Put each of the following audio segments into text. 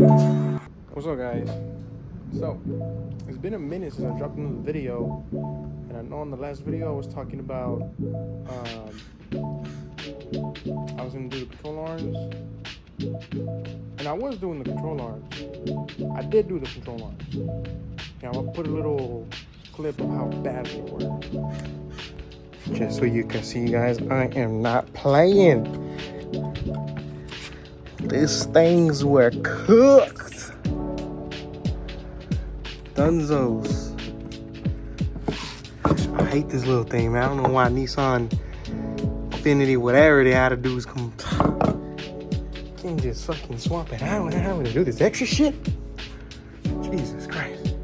What's up, guys? So it's been a minute since I dropped another video, and I know in the last video I was talking about I was gonna do the control arms, and I was doing the control arms. I did do the control arms. Yeah, I'm gonna put a little clip of how bad they were, just so you can see, guys. I am not playing. These things were cooked. Dunzos. I hate this little thing, man. I don't know why Nissan Infinity, whatever they had to do, is come. Can't just fucking swap it out. I'm gonna do this extra shit. Jesus Christ.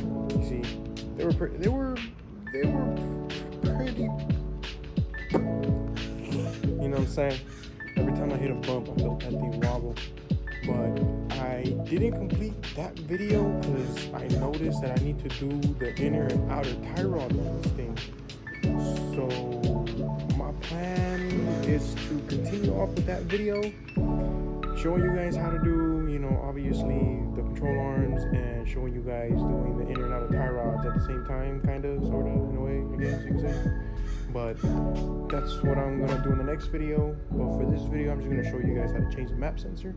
You see, they were pretty. You know what I'm saying? Every time I hit a bump, I felt that thing wobble. But I didn't complete that video because I noticed that I need to do the inner and outer tie rod on this thing. So my plan is to continue off with that video, showing you guys how to do, you know, obviously the control arms, and showing you guys doing the inner and outer tie rods at the same time, kind of, sort of, in a way, I guess you could say. But that's what I'm gonna do in the next video. But for this video, I'm just gonna show you guys how to change the map sensor.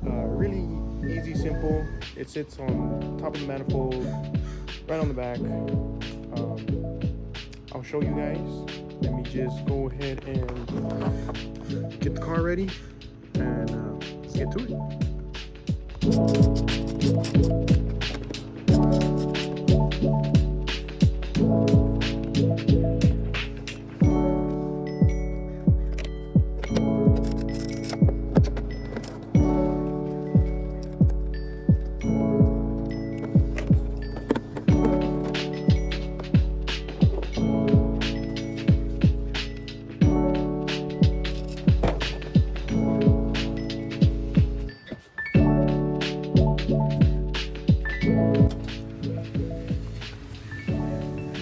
Really easy, simple. It sits on top of the manifold, right on the back. I'll show you guys. Let me just go ahead and get the car ready, and let's get to it.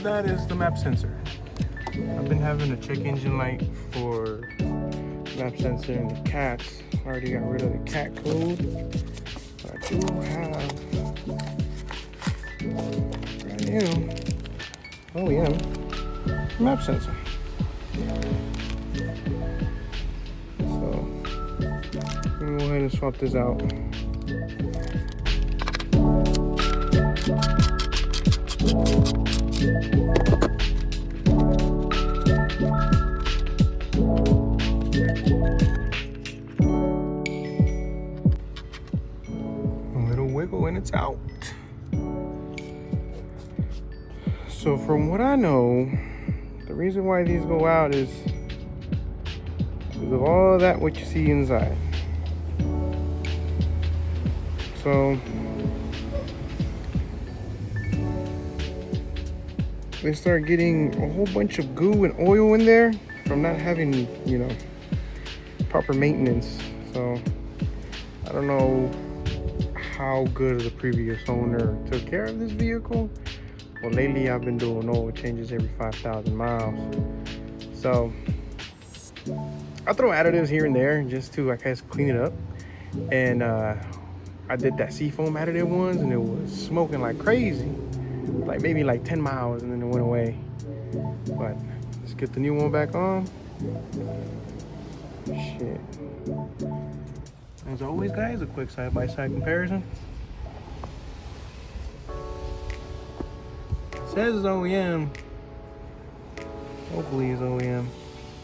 That is the map sensor. I've been having a check engine light for map sensor and the cats. I already got rid of the cat code. But I do have right now, OEM map sensor. So I'm gonna go ahead and swap this out. A little wiggle and it's out. So from what I know, the reason why these go out is because of all that what you see inside. So they start getting a whole bunch of goo and oil in there from not having, you know, proper maintenance. So I don't know how good the previous owner took care of this vehicle. Well, lately I've been doing oil changes every 5,000 miles. So I throw additives here and there just to, I guess, clean it up. And I did that seafoam additive ones, and it was smoking like crazy. Like maybe like 10 miles, and then it went away. But let's get the new one back on. Shit. As always, guys, a quick side-by-side comparison. It says it's OEM. Hopefully it's OEM.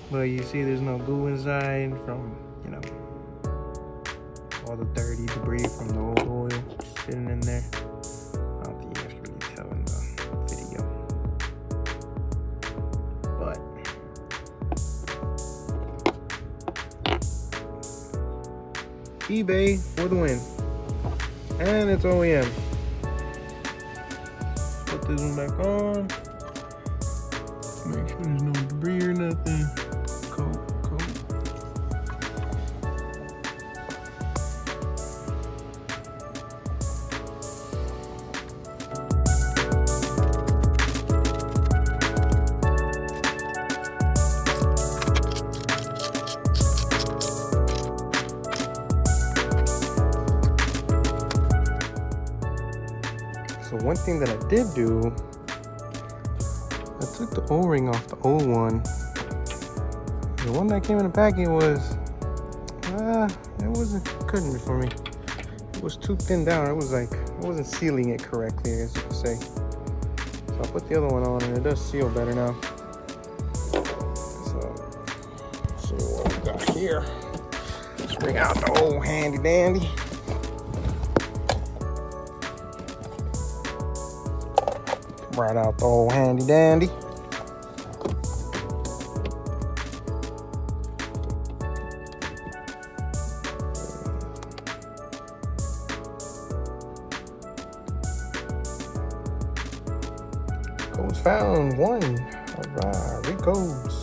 But you see there's no glue inside from, you know, all the dirty debris from the old oil sitting in there. I don't think you guys can really tell in the video. But eBay for the win. And it's OEM. Put this one back on. Make sure there's no debris or nothing. Coat. So one thing that I did do, I took the O-ring off the old one. The one that came in the package was, it wasn't cutting it for me. It was too thin down. It was like, I wasn't sealing it correctly, as you could say. So I put the other one on and it does seal better now. So, let's see what we got here. Let's bring out the old handy dandy. Right out the old handy dandy. Codes found 1. Alright, recodes.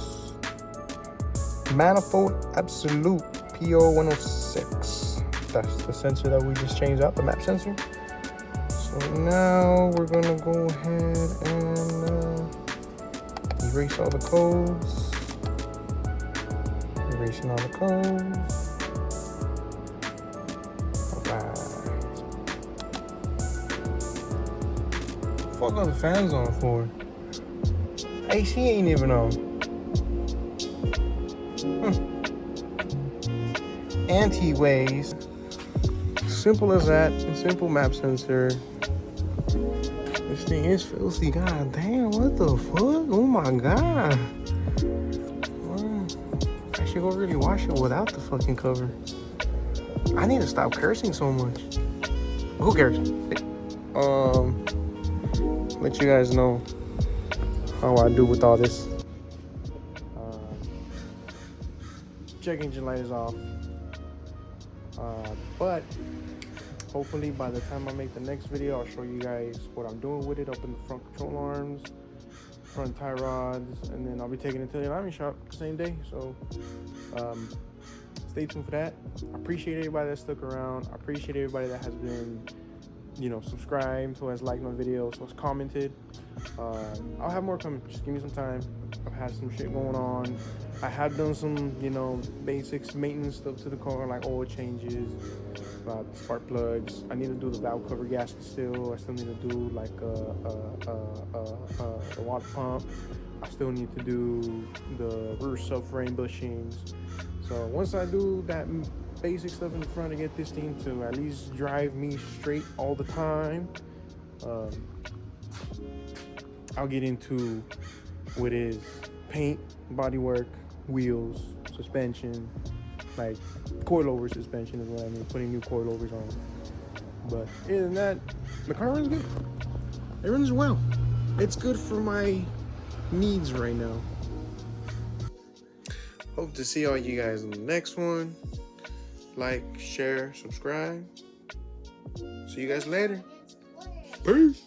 Manifold Absolute PO106. That's the sensor that we just changed out, the map sensor. So now we're gonna go ahead and erase all the codes. Erasing all the codes. Alright. Fuck are the fans on for? AC ain't even on. Anti-ways. Simple as that. A simple map sensor. This thing is filthy. God damn, what the fuck? Oh my god. I should go really wash it without the fucking cover. I need to stop cursing so much. Who cares? Let you guys know how I do with all this. Check engine light is off. But hopefully by the time I make the next video, I'll show you guys what I'm doing with it up in the front control arms, front tie rods, and then I'll be taking it to the alignment shop the same day. So stay tuned for that. I appreciate everybody that stuck around. I appreciate everybody that has been, you know, subscribed, who has liked my videos, who has commented. I'll have more coming. Just give me some time. I've had some shit going on. I have done some, you know, basics maintenance stuff to the car, like oil changes, spark plugs. I need to do the valve cover gasket still. I still need to do like the water pump. I still need to do the rear subframe bushings. So once I do that basic stuff in the front to get this thing to at least drive me straight all the time, I'll get into what is paint, bodywork, wheels, suspension, like coilover suspension is what I mean, putting new coilovers on. But other than that, the car runs good. It runs well. It's good for my needs right now. Hope to see all you guys in the next one. Like, share, subscribe. See you guys later. Peace.